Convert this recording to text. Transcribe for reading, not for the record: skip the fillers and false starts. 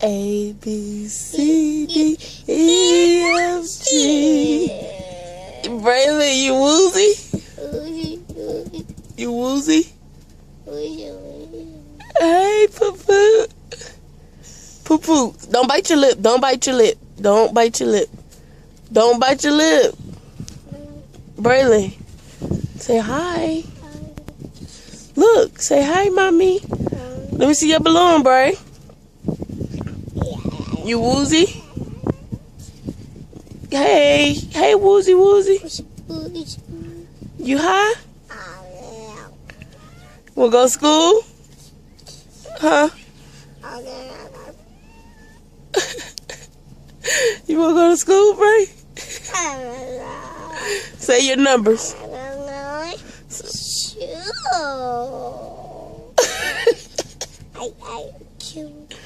A, B, C, D, E, F, G. Braylon, you woozy? You woozy? Hey, poo-poo. Poo-poo. Don't bite your lip. Don't bite your lip. Don't bite your lip. Don't bite your lip. Braylon, say hi. Look, say hi, mommy. Let me see your balloon, Bray. You woozy? Hey, hey, woozy, woozy. You high? Wanna go to school? Huh? You wanna go to school, Bray? Say your numbers. Cute.